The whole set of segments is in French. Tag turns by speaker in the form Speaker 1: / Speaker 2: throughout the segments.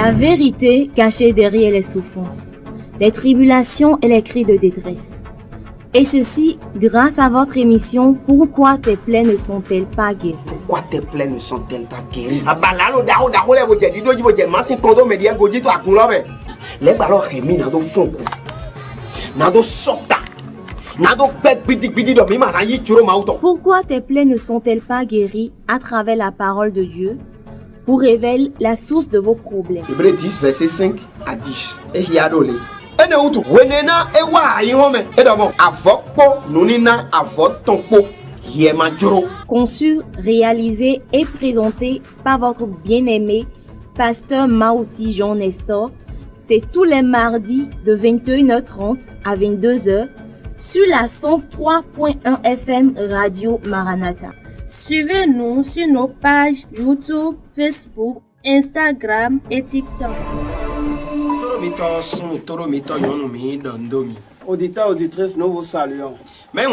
Speaker 1: La vérité cachée derrière les souffrances, les tribulations et les cris de détresse. Et ceci grâce à votre émission Pourquoi tes plaies ne sont-elles pas guéries?
Speaker 2: Pourquoi tes plaies ne sont-elles pas guéries?
Speaker 1: Pourquoi tes plaies ne sont-elles pas guéries à travers la parole de Dieu vous révèle la source de vos problèmes.
Speaker 2: Hébreux 10, verset 5 à 10.
Speaker 1: Conçu, réalisé et présenté par votre bien-aimé pasteur Maouti Jean Nestor, c'est tous les mardis de 21h30 à 22h sur la 103.1 FM Radio Maranatha. Suivez-nous sur nos pages YouTube, Facebook, Instagram et TikTok.
Speaker 3: Auditeurs, auditrices, nous vous saluons. Les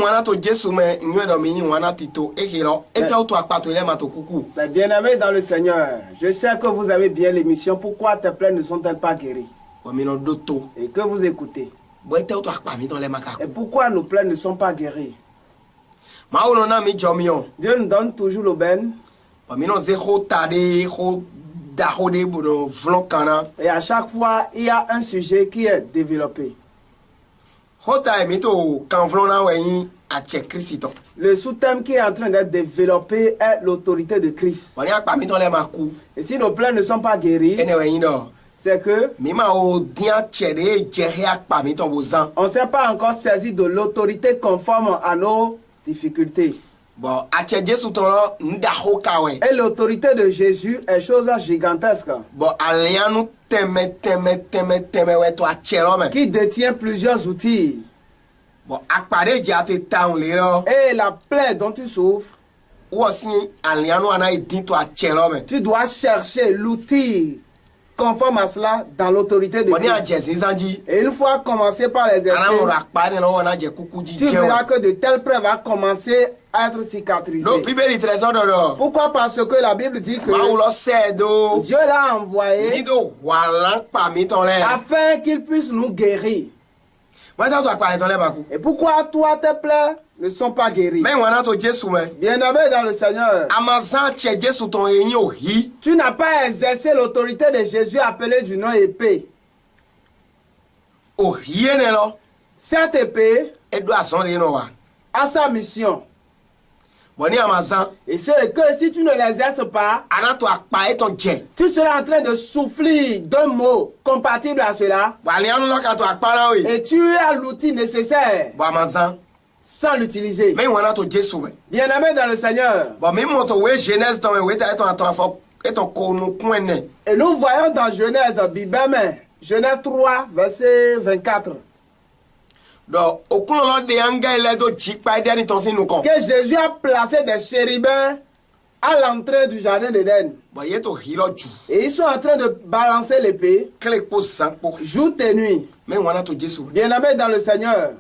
Speaker 3: bien-aimés dans le Seigneur, je sais que vous avez bien l'émission Pourquoi tes plaies ne sont-elles pas guéries? Et que vous écoutez. Et pourquoi nos plaies ne sont pas guéries? Dieu nous donne toujours l'aubaine. Et à chaque fois, il y a un sujet qui est développé. Le sous-thème qui est en train d'être développé est l'autorité de Christ. Et si nos plaies ne sont pas guéries, c'est que on ne s'est pas encore saisi de l'autorité conforme à nos difficultés. Et l'autorité de Jésus est chose gigantesque. Qui détient plusieurs outils. Et la plaie dont tu souffres, tu dois chercher l'outil conforme à cela dans l'autorité de Christ. Et une fois commencé par l'exercice, tu verras que de telles preuves vont commencer à être cicatrisées. Pourquoi? Parce que la Bible dit que Dieu l'a envoyé afin qu'il puisse nous guérir. Et pourquoi toi tes plaies ne sont pas guéries? Bien-aimé dans le Seigneur, tu n'as pas exercé l'autorité de Jésus appelée du nom épée. Cette épée a sa mission. Et c'est que si tu ne l'exerces pas, tu seras en train de souffler d'un mot compatible à cela. Et tu as l'outil nécessaire sans l'utiliser. Bien-aimé dans le Seigneur. Et nous voyons dans Genèse, Genèse 3, verset 24. Que Jésus a placé des chérubins à l'entrée du jardin d'Éden. Et ils sont en train de balancer l'épée jour et nuit. Bien-aimé dans le Seigneur.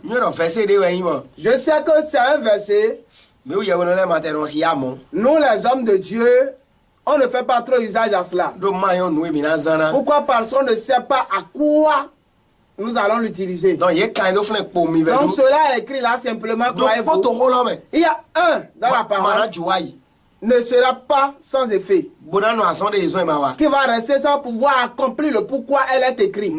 Speaker 3: Je sais que c'est un verset. Nous les hommes de Dieu, on ne fait pas trop usage à cela. Pourquoi? Parce qu'on ne sait pas à quoi nous allons l'utiliser. Donc cela est écrit là simplement. Il y a un dans la parole ne sera pas sans effet, qui va rester sans pouvoir accomplir le pourquoi elle est écrite. Ce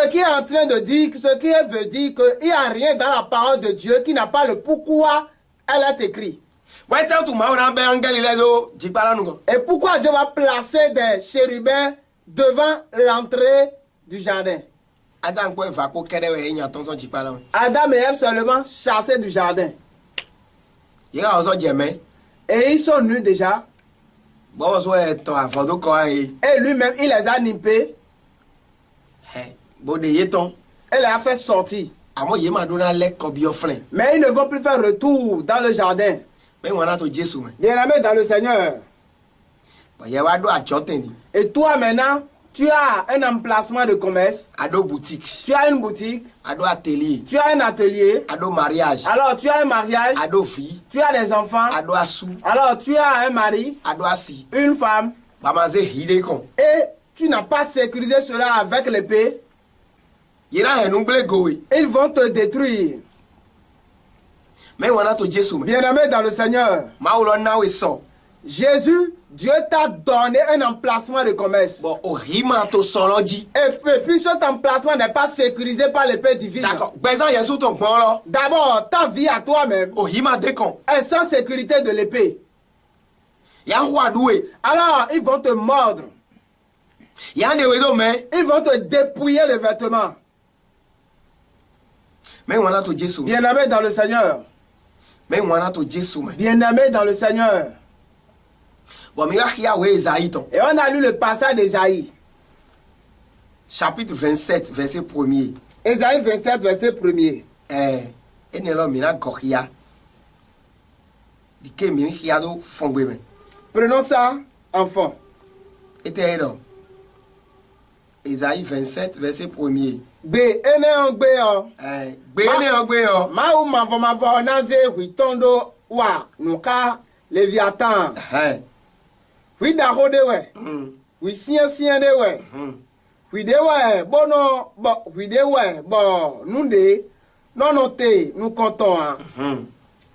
Speaker 3: qui est en train de dire, ce qui veut dire qu'il n'y a rien dans la parole de Dieu qui n'a pas le pourquoi elle est écrite. Et pourquoi Dieu va placer des chérubins devant l'entrée du jardin? Adam et Ève seulement chassaient du jardin. Et ils sont nus déjà. Et lui-même, il les a nippés. Et les a fait sortir. Mais ils ne vont plus faire retour dans le jardin. Bien-aimé dans le Seigneur. Et toi maintenant, Tu as un emplacement de commerce.
Speaker 2: Ado boutique.
Speaker 3: Tu as une boutique.
Speaker 2: Ado atelier.
Speaker 3: Tu as un atelier.
Speaker 2: Ado mariage.
Speaker 3: Alors tu as un mariage.
Speaker 2: Ado fille.
Speaker 3: Tu as des enfants.
Speaker 2: Ado asu.
Speaker 3: Alors tu as un mari.
Speaker 2: Ado asi.
Speaker 3: Une femme.
Speaker 2: Bamaze hidekon.
Speaker 3: Et tu n'as pas sécurisé cela avec l'épée.
Speaker 2: Yera henumble gowe.
Speaker 3: Ils vont te détruire.
Speaker 2: Mais wana to Jésus.
Speaker 3: Bien-aimé dans le Seigneur.
Speaker 2: Maulo nawe son.
Speaker 3: Jésus, Dieu t'a donné un emplacement de commerce.
Speaker 2: Bon, ohima to soloji.
Speaker 3: Et puis cet emplacement n'est pas sécurisé par l'épée divine.
Speaker 2: D'accord. Bezan yesu ton polo.
Speaker 3: D'abord, ta vie à toi-même
Speaker 2: Ohima dekon.
Speaker 3: est sans sécurité de l'épée.
Speaker 2: Ya doué.
Speaker 3: Alors, ils vont te mordre.
Speaker 2: Ya ne wedo mais.
Speaker 3: Ils vont te dépouiller les vêtements.
Speaker 2: Mais wana to Jésus.
Speaker 3: Bien-aimé dans le Seigneur.
Speaker 2: Mais wana to Jésus.
Speaker 3: Bien-aimé dans le Seigneur.
Speaker 2: Bon, mais ya we Esaïe ton.
Speaker 3: Et on a lu le passage d'Ésaïe.
Speaker 2: Chapitre 27, verset 1er.
Speaker 3: Ésaïe 27, verset 1er.
Speaker 2: Enelo mina goria. Dike mini hiado fongbe men.
Speaker 3: Prenons ça, enfant.
Speaker 2: Ete edo. Ésaïe 27, verset 1er.
Speaker 3: B, ene ogbe o.
Speaker 2: Bene ogbe o.
Speaker 3: Ma ou mavo naze huitondo wa nuka Léviathan. Hui daho de we. Hui sien de we. Hui de we bono bo hui de we bo nunde nono te nou konton.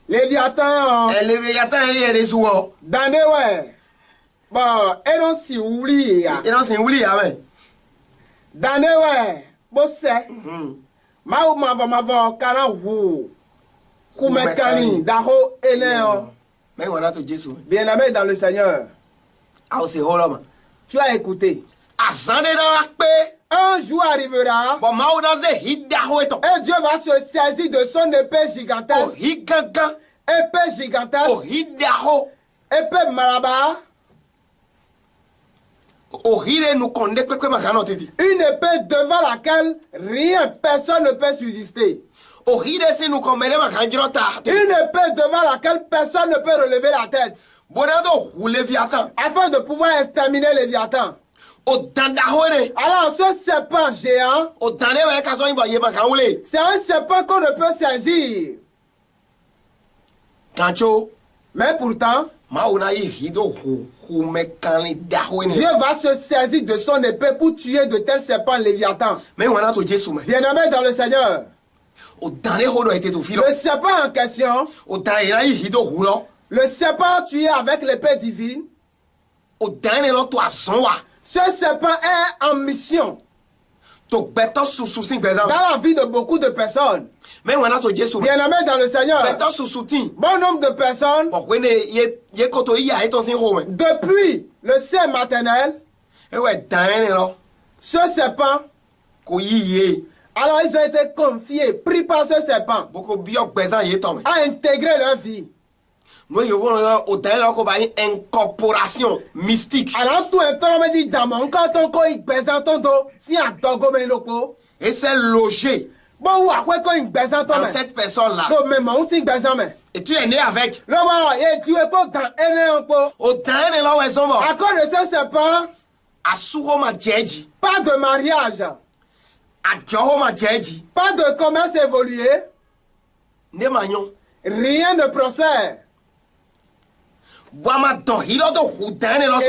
Speaker 3: Léviathan.
Speaker 2: Léviathan est reçu.
Speaker 3: Dande we. Bo enon si ouli ya.
Speaker 2: Enon si ouli ya men.
Speaker 3: Dande we. Bo se. Ma ou mavo kana wu. Kumekani daho ene o.
Speaker 2: Mais on a tout Jésus.
Speaker 3: Bien-aimé dans le Seigneur.
Speaker 2: Ah, c'est holoma.
Speaker 3: Tu as écouté.
Speaker 2: Azande dans la paix.
Speaker 3: Un jour arrivera.
Speaker 2: Bon, ma ou dans ze hidaho eton.
Speaker 3: Et Dieu va se saisir de son épée gigantesque.
Speaker 2: Oh, higangan.
Speaker 3: Épée gigantesque.
Speaker 2: Oh, hidaho.
Speaker 3: Épée malaba.
Speaker 2: Oh, hire nous konde kwekwe makano titi.
Speaker 3: Une épée devant laquelle rien, personne ne peut subsister.
Speaker 2: Oh, hire si nous kombele makanjirota.
Speaker 3: Une épée devant laquelle personne ne peut relever la tête.
Speaker 2: Bonado ou Léviathan.
Speaker 3: Afin de pouvoir exterminer Léviathan.
Speaker 2: Oh, dandahore.
Speaker 3: Alors ce serpent géant.
Speaker 2: Oh, dande we kaso imba ye makanule.
Speaker 3: C'est un serpent qu'on ne peut saisir.
Speaker 2: Kancho.
Speaker 3: Mais pourtant. Dieu va se saisir de son épée pour tuer de tels serpents Léviathan. Bien-aimé dans le Seigneur. Le serpent en question. Le serpent tué avec l'épée divine. Ce serpent est en mission. Dans la vie de beaucoup de personnes. Bien-aimé dans le Seigneur. Bon nombre de personnes. Depuis le sein maternel. Ce serpent. Alors ils ont été confiés, pris par ce serpent. À intégrer leur vie.
Speaker 2: Incorporation mystique.
Speaker 3: Alors tout un temps me dit dans quand on présente si un dogo me loko.
Speaker 2: Et c'est logé
Speaker 3: bon dans
Speaker 2: cette personne là. Et tu es né avec.
Speaker 3: À cause de ce serpent. Pas de mariage. Pas de commerce évolué. Rien ne prospère. Et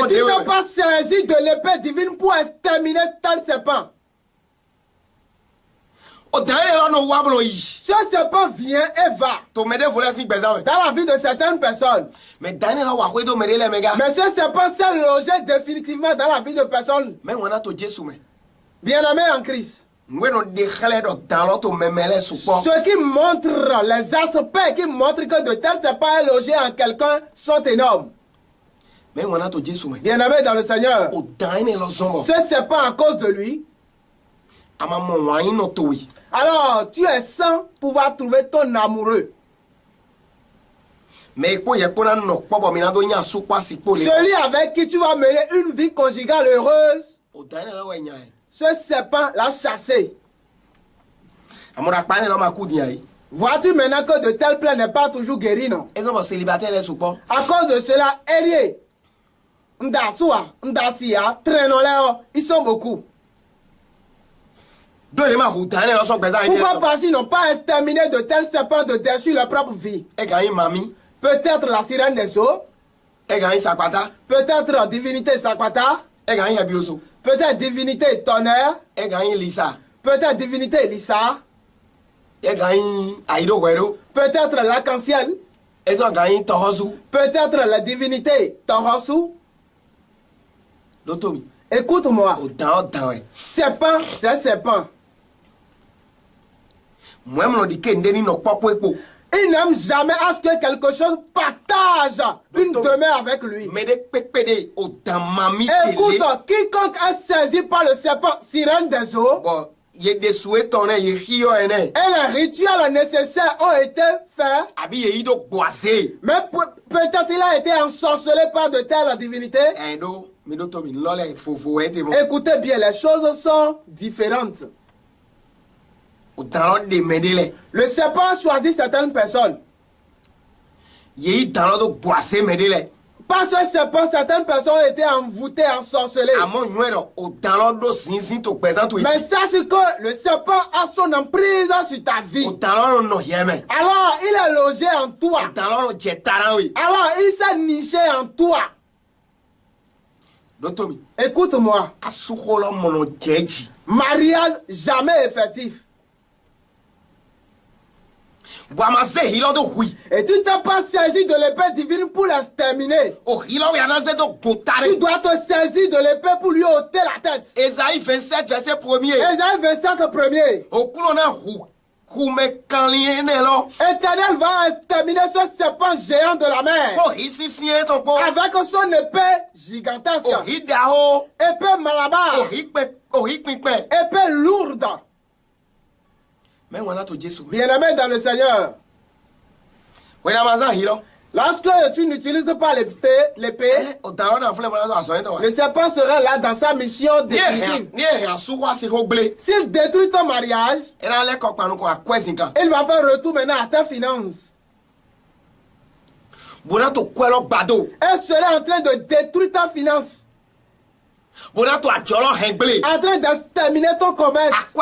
Speaker 3: tu n'as pas saisi de l'épée divine pour exterminer tel serpent. Ce serpent vient et va dans la vie de certaines personnes. Mais ce serpent s'est logé définitivement dans la vie de personnes. Bien-aimés en Christ. Ce qui montre les aspects qui montrent que de tels serpents logés en quelqu'un sont énormes. Bien-aimés dans le Seigneur. Ce serpent à cause de lui. Alors tu es sans pouvoir trouver ton amoureux. Celui avec qui tu vas mener une vie conjugale heureuse. Ce serpent l'a chassé. Vois-tu maintenant que de tels plaies n'est pas toujours guéri, non? À cause de cela, Élie. Ndasua, Ndasia, Trenoleo, ils sont beaucoup. Pourquoi parce qu'ils n'ont pas exterminé de tels serpents de détruire leur propre vie? Peut-être la sirène des eaux. Peut-être la divinité Sakwata. Peut-être divinité tonnerre. Peut-être divinité Elisa. Peut-être l'arc-en-ciel. Peut-être la divinité Torosu. Écoute-moi. Serpent, c'est serpent. Il n'aime jamais à ce que quelque chose partage une demeure avec lui. Écoute, quiconque est saisi par le serpent, sirène des eaux, et les rituels nécessaires ont été faits. Mais peut-être il a été ensorcelé par de telles divinités. Écoutez bien, les choses sont différentes. Le serpent choisit certaines personnes. Par ce serpent, certaines personnes ont été envoûtées, ensorcelées. Mais sache que le serpent a son emprise sur ta vie. Alors, il est logé en toi. Alors, il s'est niché en toi. Écoute-moi. Mariage jamais effectif. Et tu t'es pas saisi de l'épée divine pour l'exterminer. Tu dois te saisir de l'épée pour lui ôter la tête.
Speaker 2: Ésaïe 27, verset 1er.
Speaker 3: Ésaïe 27, 1er. Éternel va exterminer ce serpent géant de la mer. Avec son épée gigantesque. Épée malabar. Épée lourde. Bien-aimé dans le Seigneur. Lorsque tu n'utilises pas l'épée, le serpent sera là dans sa mission définitive. S'il détruit ton mariage, il va faire retour maintenant à tes finances. Elle sera en train de détruire ta finance. En train d'exterminer ton commerce. Peu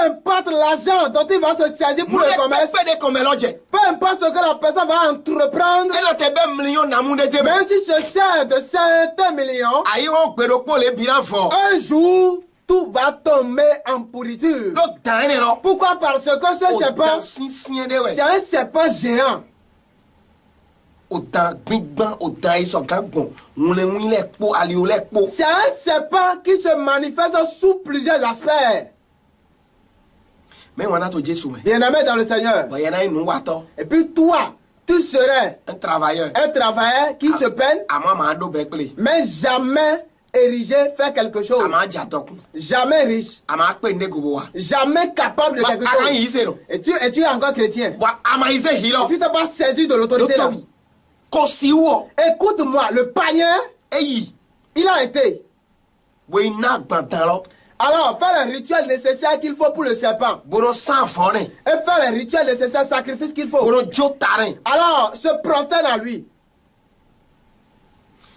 Speaker 3: importe l'argent dont il va se saisir pour le commerce. Peu importe ce que la personne va entreprendre. Même si se sert de certains millions. Un jour, tout va tomber en pourriture. Pourquoi? Parce que ce serpent, c'est un serpent géant. C'est un serpent qui se manifeste sous plusieurs aspects. Bien-aimé dans le Seigneur. Et puis toi, tu serais un travailleur qui se peine, mais jamais érigé, faire quelque chose. Jamais riche. Jamais capable de quelque chose. Et tu es encore chrétien. Et tu t'es pas saisi de l'autorité. Écoute-moi, le païen, il a été. Alors, faire les rituels nécessaires qu'il faut pour le serpent. Et faire les rituels nécessaires, sacrifices qu'il faut. Alors, se prosterne à lui.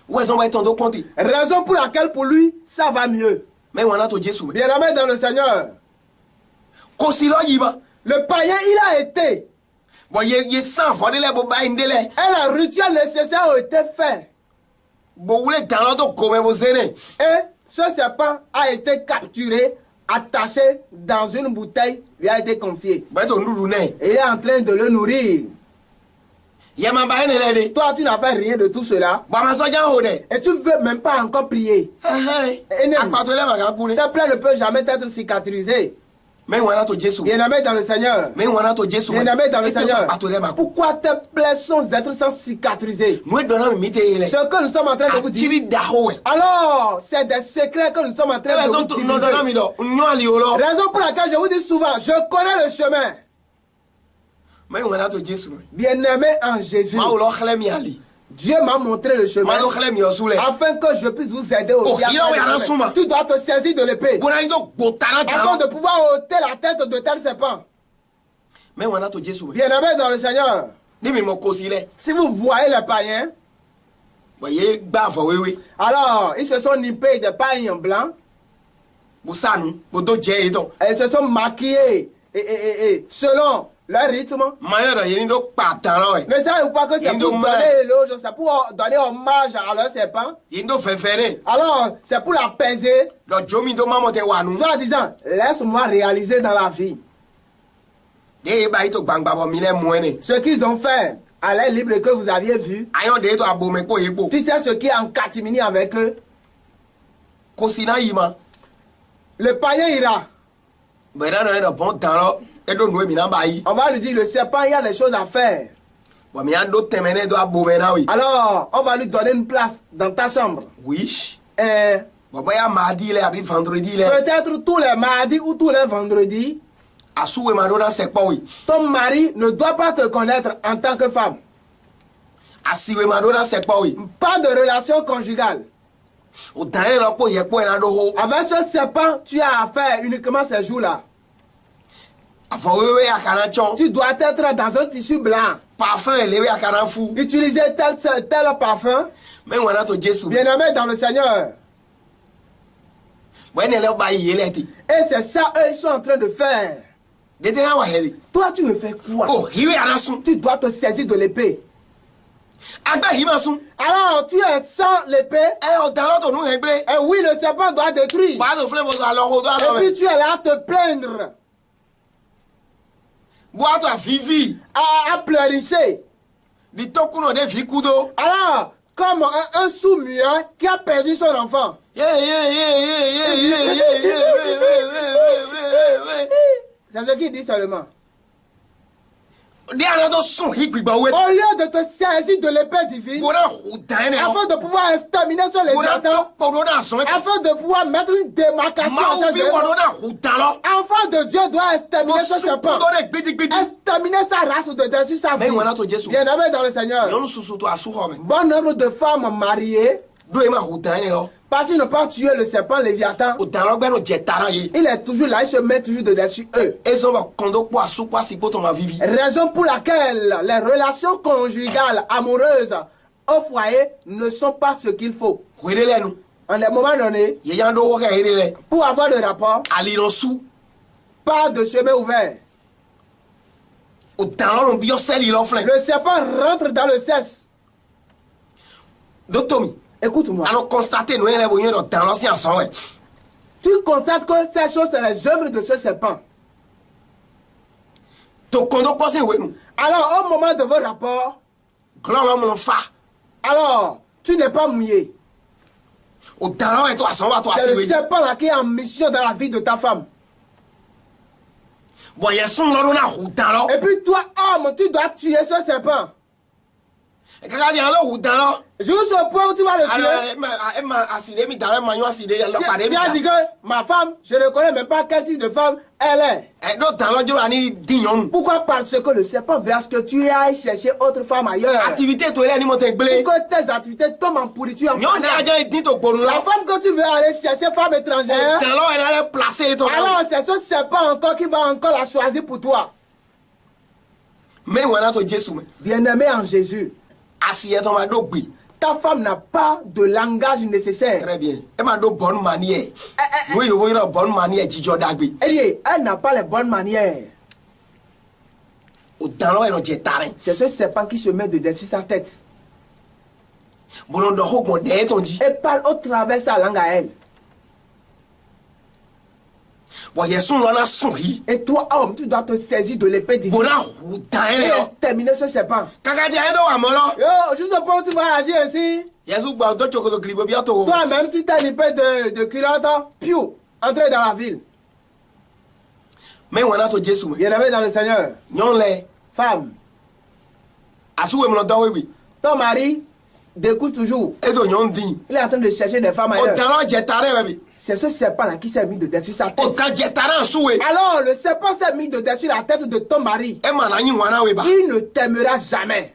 Speaker 3: Raison pour laquelle pour lui, ça va mieux. Bien-aimé dans le Seigneur. Le païen, il a été. Et les rituels nécessaires ont été faits. Et ce serpent a été capturé, attaché dans une bouteille, lui a été confié. Et il est en train de le nourrir. Toi, tu n'as fait rien de tout cela. Et tu ne veux même pas encore prier. Tes plaies ne peuvent jamais être cicatrisées. Bien-aimé dans le Seigneur. Bien-aimé dans le Seigneur. Pourquoi tes plaies sont sans cicatriser? Ce que nous sommes en train de vous dire. Alors, c'est des secrets que nous sommes en train de vous dire. Raison pour laquelle je vous dis souvent, je connais le chemin. Bien-aimé en Jésus. Dieu m'a montré le chemin afin que je puisse vous aider aussi. Tu dois te saisir de l'épée afin de pouvoir ôter la tête de tel serpent. Bien-aimé dans le Seigneur. Si vous voyez les païens, Alors, ils se sont nippés de paille en blanc. Ils se sont maquillés et selon leur rythme. Ne savez-vous pas que c'est pour donner l'éloge, c'est pour donner hommage à leur serpent? Alors, c'est pour l'apaiser. Soit disant, laisse-moi réaliser dans la vie. Ce qu'ils ont fait à l'air libre que vous aviez vu. Tu sais ce qui est en catimini avec eux? Le païen ira. On va lui dire, le serpent, il y a des choses à faire. Alors, on va lui donner une place dans ta chambre.
Speaker 2: Oui.
Speaker 3: Peut-être tous les mardis ou tous les vendredis. Ton mari ne doit pas te connaître en tant que femme. Pas de relation conjugale. Avec ce serpent, tu as affaire uniquement ces jours-là. Tu dois être dans un tissu blanc. Utiliser tel parfum. Bien-aimé dans le Seigneur. Et c'est ça eux ils sont en train de faire. Toi tu veux faire quoi? Tu dois te saisir de l'épée. Alors tu es sans l'épée. Et oui, le serpent doit détruire. Et puis tu es là à te plaindre. À pleurnicher. Alors, comme un sourd-muet qui a perdu son enfant. C'est ce qu'il dit seulement. Au lieu de te saisir de l'épée divine, afin de pouvoir exterminer sur les Satan, afin de pouvoir mettre une démarcation, enfant de Dieu doit exterminer ce serpent, exterminer sa race de dessus sa vie. Bien-aimé dans le Seigneur, bon nombre de femmes mariées, parce qu'ils n'ont pas tué le serpent Léviathan, il est toujours là, il se met toujours de dessus eux. Raison pour laquelle les relations conjugales, amoureuses au foyer ne sont pas ce qu'il faut. En un moment donné, pour avoir le rapport, pas de chemin ouvert. Le serpent rentre dans le sexe. Écoute-moi. Tu constates que ces choses, c'est les œuvres de ce serpent. Alors, au moment de vos rapports, alors, tu n'es pas mouillé. C'est le serpent là qui est en mission dans la vie de ta femme. Et puis toi, homme, tu dois tuer ce serpent. Jusqu'au point où tu vas le tuer. Tu as dit que ma femme, je ne connais même pas quel type de femme elle est. Pourquoi? Parce que le serpent veut à ce que tu ailles chercher autre femme ailleurs. Pour que tes activités tombent en pourriture. La femme que tu veux aller chercher, femme étrangère, alors c'est ce serpent encore qui va encore la choisir pour toi. Bien-aimé en Jésus, ta femme n'a pas de langage nécessaire.
Speaker 2: Très bien. Elle m'a donné bonne manière. Oui, bonne manière.
Speaker 3: Elle n'a pas les bonnes manières. C'est ce serpent qui se met de dessus sa tête. Et parle au travers sa langue à elle. Et toi, homme, tu dois te saisir de l'épée divine et terminer ce serpent. Juste au point où tu vas agir ainsi, toi-même, tu t'es lippé de culotte, piou, entrer dans la ville. Bien-aimé dans le Seigneur, femme, ton mari découle toujours. Il est en train de chercher des femmes ailleurs. C'est ce serpent-là qui s'est mis de dessus sa tête. Alors, le serpent s'est mis de dessus la tête de ton mari. Il ne t'aimera jamais.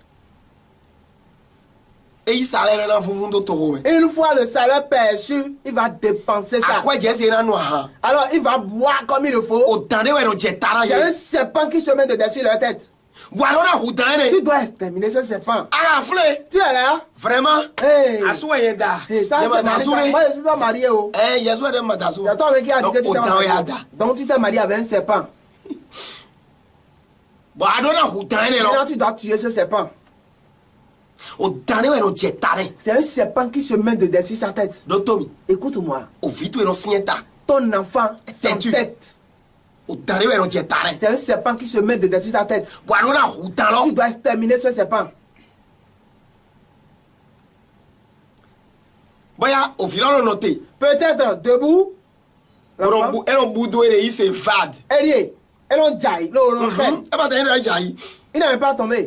Speaker 3: Une fois le salaire perçu, il va dépenser ça. Alors, il va boire comme il le faut. C'est un serpent qui se met de dessus leur tête. Tu dois exterminer ce serpent. Tu es là?
Speaker 2: Vraiment?
Speaker 3: Hey.
Speaker 2: Ça, c'est
Speaker 3: moi, je suis pas marié. C'est toi avec qui a dit que tu t'es marié. Donc tu t'es marié avec un serpent. Maintenant tu dois tuer ce serpent. C'est un serpent qui se met de dessus sa tête. Écoute-moi. Ton enfant sans tête. C'est un serpent qui se met de dessus sa tête. Tu dois exterminer ce serpent. Peut-être debout. Il n'avait pas tombé.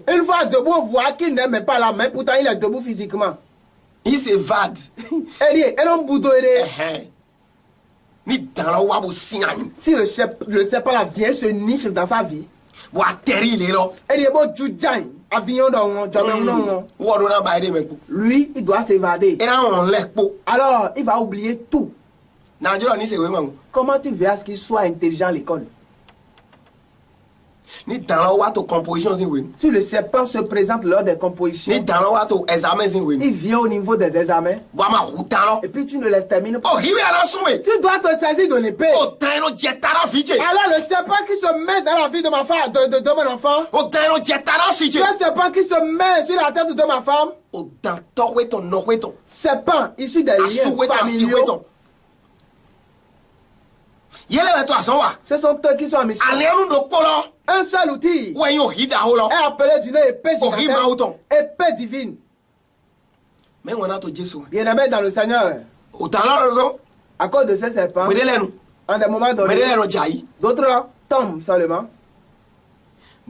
Speaker 3: Une fois debout, on voit qu'il n'aimait pas la main, pourtant il est debout physiquement. Si le serpent là vient se niche dans sa vie, lui, il doit s'évader. Alors, il va oublier tout. Comment tu verras qu'il soit intelligent à l'école? Si le serpent se présente lors des compositions, il vient au niveau des examens, et puis tu ne l'extermines pas. Tu dois te saisir de l'épée. Alors le serpent qui se met dans la vie de ma femme, de mon enfant, le serpent qui se met sur la tête de ma femme, serpent issu des liens familiaux. Ce sont eux qui sont en mission. Un seul outil est appelé du nom épée gigantesque, épée divine. Bien-aimé dans le Seigneur, à cause de ce serpent, en des moments donnés, d'autres tombent seulement.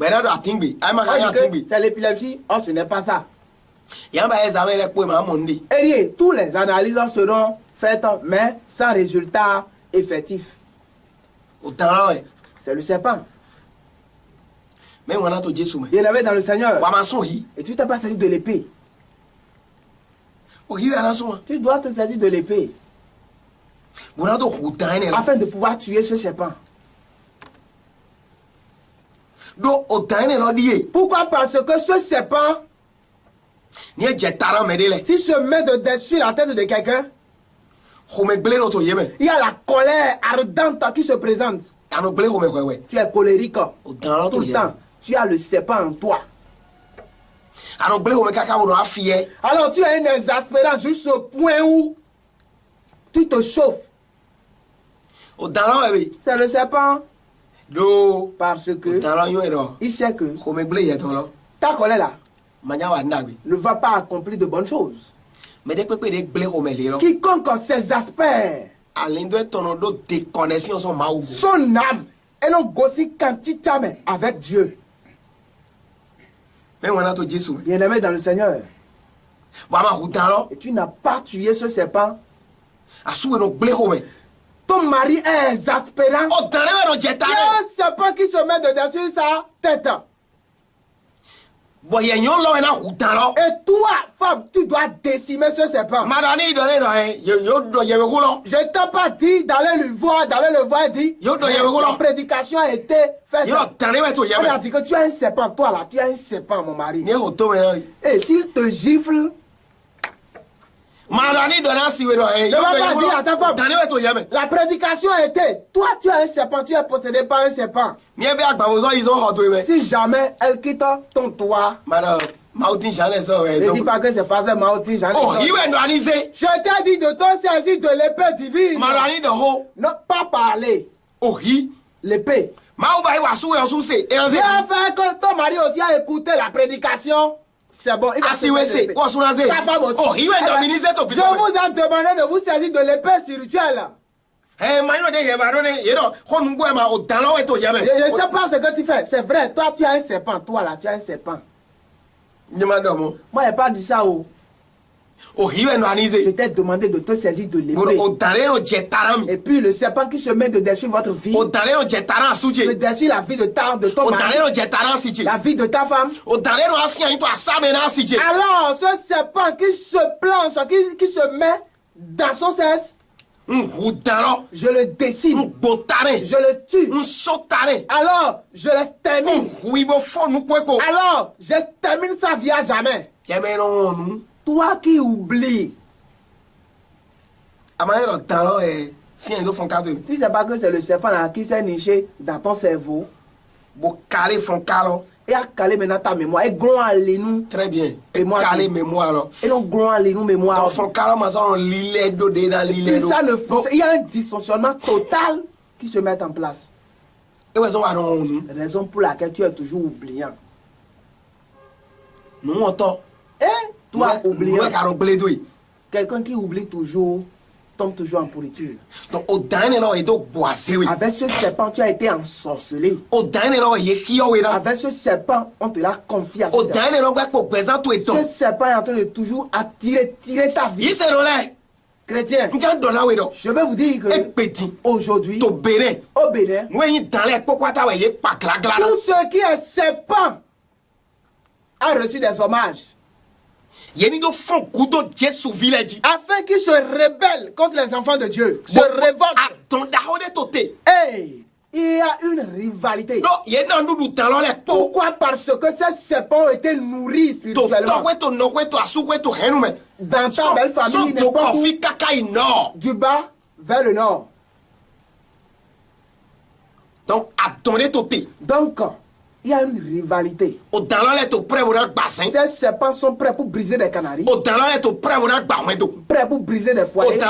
Speaker 3: C'est l'épilepsie. Oh, ce n'est pas ça. Et tous les analyses seront faites, mais sans résultat effectif. C'est le serpent. Bien-aimé dans le Seigneur, et tu t'es pas saisi de l'épée. Tu dois te saisir de l'épée afin de pouvoir tuer ce serpent. Pourquoi? Parce que ce serpent, s'il se met de dessus la tête de quelqu'un, il y a la colère ardente qui se présente. Tu es colérique tout le temps. Tu as le serpent en toi. Alors tu as une exaspérance jusqu'au point où tu te chauffes. C'est le serpent. Parce que il sait que ta colère là ne va pas accomplir de bonnes choses. Quiconque s'exaspère, son âme, elle a gossi quantité avec Dieu. Bien-aimé dans le Seigneur, et tu n'as pas tué ce serpent. Ton mari est exaspérant. Il y a un serpent qui se met de dessus sa tête. Et toi, femme, tu dois décimer ce serpent. Je t'ai pas dit d'aller le voir et dire la prédication a été faite. On a dit que tu as un serpent, toi là, tu as un serpent, mon mari. Et s'il te gifle, ne va pas dire à ta femme, la prédication a été, toi tu as un serpent, tu es possédé par un serpent. Si jamais elle quitte ton toit, ne dis pas que c'est pas un Maouti Jeanne. Je t'ai dit de te saisir de l'épée divine. Ne pas parler. L'épée. Viens faire que ton mari aussi a écouté la prédication. C'est bon, il va se mettre ta femme aussi. Je vous ai demandé de vous saisir de l'épée spirituelle. Je ne sais pas ce que tu fais. C'est vrai, toi tu as un serpent. Toi là, tu as un serpent. Moi, je n'ai pas dit ça. Je t'ai demandé de te saisir de l'épée. Et puis le serpent qui se met de dessus votre vie, de dessus la vie de ton mari, la vie de ta femme. Alors ce serpent qui se planche, qui se met dans son cesse, Je le décime. Je le tue. Alors, je l'extermine. Alors, j'extermine sa vie à jamais. Toi qui oublies. Tu ne sais pas que c'est le serpent là qui s'est niché dans ton cerveau. Et a calé maintenant ta mémoire. Et glon à nous.
Speaker 2: Très bien.
Speaker 3: Et moi.
Speaker 2: Calé mémoire alors.
Speaker 3: Et donc glon à nous mémoire.
Speaker 2: Donc son calme en l'île d'eau dans l'île d'eau.
Speaker 3: Ça ne fonctionne. Il y a un dysfonctionnement total qui se met en place.
Speaker 2: Et
Speaker 3: raison pour laquelle tu es toujours oubliant.
Speaker 2: Nous on tort.
Speaker 3: Toi oubliant. Quelqu'un qui oublie toujours tombe toujours en pourriture.
Speaker 2: Donc au dernier là il doit boiser oui.
Speaker 3: Avec ce serpent tu as été ensorcelé.
Speaker 2: Au dernier là il est qui oui là.
Speaker 3: Avec ce serpent on te l'a confié à ce
Speaker 2: au dernier là pour présent tout est
Speaker 3: ce serpent est en train de toujours attirer ta vie.
Speaker 2: Il c'est là.
Speaker 3: Chrétien, je vais vous dire que aujourd'hui, au Bénin, tout ce qui est serpent a reçu des hommages. Afin qu'ils se rebellent contre les enfants de Dieu. Se révoltent. Hey, il y a une rivalité. Pourquoi? Parce que ces serpents ont été nourris spirituellement. Dans ta belle famille, du bas vers le nord. Donc, il y a une rivalité. Ces serpents sont prêts pour briser des canaris. Prêts pour briser des foyers.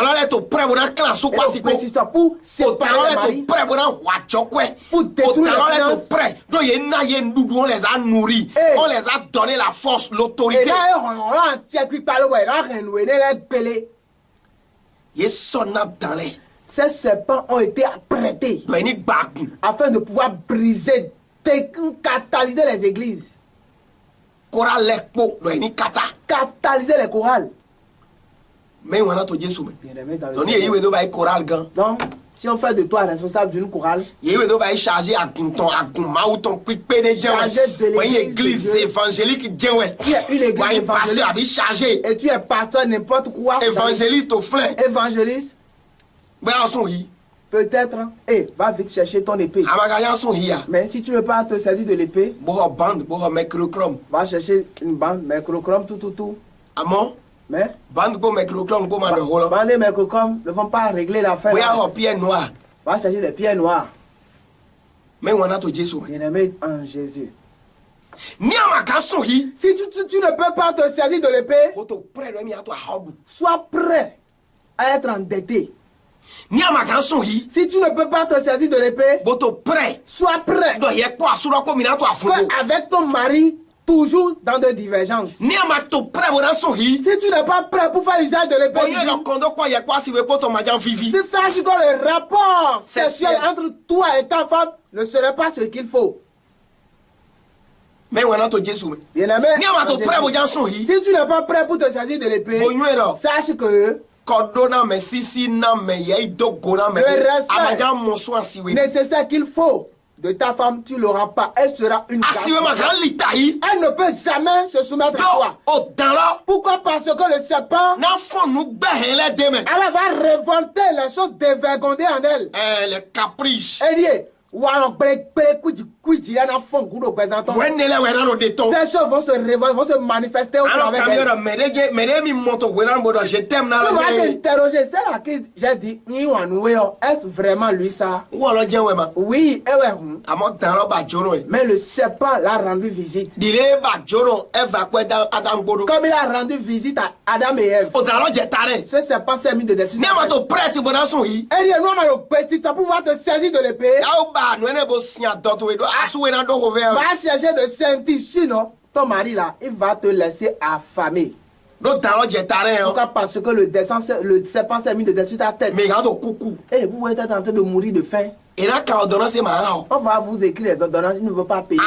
Speaker 3: Pour séparer les maris. Pour détruire les finances.
Speaker 2: On les a nourris. On les a donné la force, l'autorité.
Speaker 3: Ces serpents ont été apprêtés afin de pouvoir briser, catalyser les églises. Catalyser les chorales. Donc, si on fait de toi responsable d'une chorale,
Speaker 2: chargé l'église évangélique,
Speaker 3: tu es une église évangélique et tu es pasteur n'importe quoi.
Speaker 2: Évangéliste au flingue.
Speaker 3: Évangéliste. Peut-être, va vite chercher ton épée. Mais si tu ne veux pas te saisir de l'épée, va chercher une bande, mercurochrome, tout. Mais
Speaker 2: bande mercurochrome,
Speaker 3: les mercurochromes ne vont pas régler l'affaire. Va chercher des pierres noires. Bien-aimé en Jésus. Si tu ne peux pas te saisir de l'épée, sois prêt à être endetté. Si tu ne peux pas te saisir de l'épée, sois prêt. Avec ton mari, toujours dans des divergences. Si tu n'es pas prêt pour faire usage de l'épée, tu saches que le rapport sexuel entre toi et ta femme ne serait pas ce qu'il faut. Bien-aimé, si tu n'es pas prêt pour te saisir de l'épée, sache que le respect nécessaire qu'il faut de ta femme, tu l'auras pas. Elle sera une elle ne peut jamais se soumettre à toi. Pourquoi? Parce que le serpent, elle va révolter les choses dévergondées en elle.
Speaker 2: Les caprices.
Speaker 3: Elle dit, ces choses vont se révolter, vont se manifester au travers d'elle. Tu vas t'interroger, c'est là que j'ai dit, est-ce vraiment lui ça? Oui, mais le serpent l'a rendu visite. Comme il a rendu visite à Adam et Ève, ce serpent s'est mis de dessus. Elle dit, non, pour pouvoir te saisir de l'épée, va chercher de Saint-Ti, sinon ton mari là, il va te laisser affamer. Pourquoi? Parce que le serpent s'est mis de dessus ta tête. Et vous êtes en train de mourir de faim. On va vous écrire les ordonnances, il ne veut pas payer.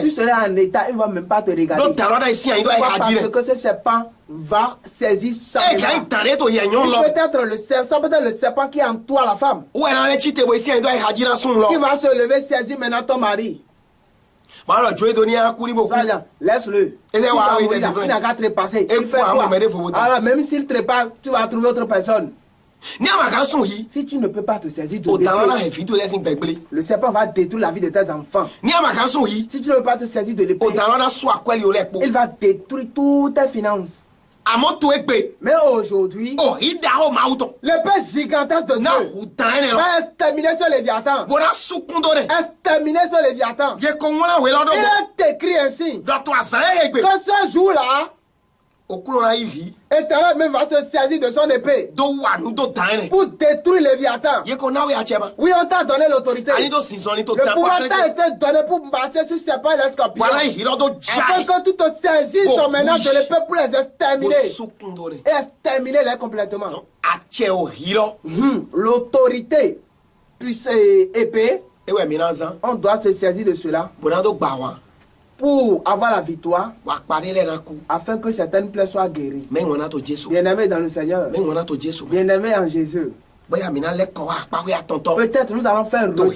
Speaker 3: Tu serais en état, il ne va même pas te regarder. Parce que ce serpent va saisir ça. Peut-être le serpent qui entoure la femme. Qui va se lever, saisir maintenant ton mari. Laisse-le. Il n'a qu'à trépasser. Alors, même s'il trépasse, tu vas trouver autre personne. Si tu ne peux pas te saisir de l'épée, le serpent va détruire la vie de tes enfants. Si tu ne peux pas te saisir de l'épée, il va détruire toutes tes finances. Mais aujourd'hui, l'épée gigantesque de Dieu va exterminer ce Léviathan. Exterminer ce Léviathan. Il a écrit ainsi que ce jour-là, Éternel même va se saisir de son épée pour détruire Léviathan. Oui, on t'a donné l'autorité. Le pouvoir t'a été donné pour marcher sur ses pas et les scorpions. Afin que tu te saisisses maintenant de l'épée pour les exterminer. Et exterminer-les complètement. L'autorité plus épée, on doit se saisir de cela pour avoir la victoire, afin que certaines plaies soient guéries. Bien-aimés dans le Seigneur, bien-aimés en Jésus, peut-être nous allons faire retour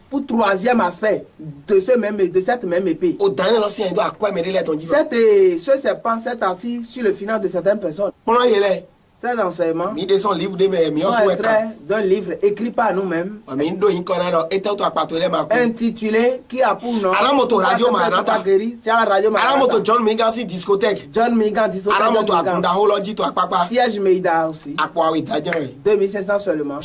Speaker 3: pour troisième aspect de cette même épée. Ce serpent s'est assis sur le final de certaines personnes. Ces enseignements sont d'un livre écrit par nous-mêmes, intitulé qui a pour nom c'est à la radio Maranatha. John Mingan discothèque. Siège Meida aussi. 2500 seulement.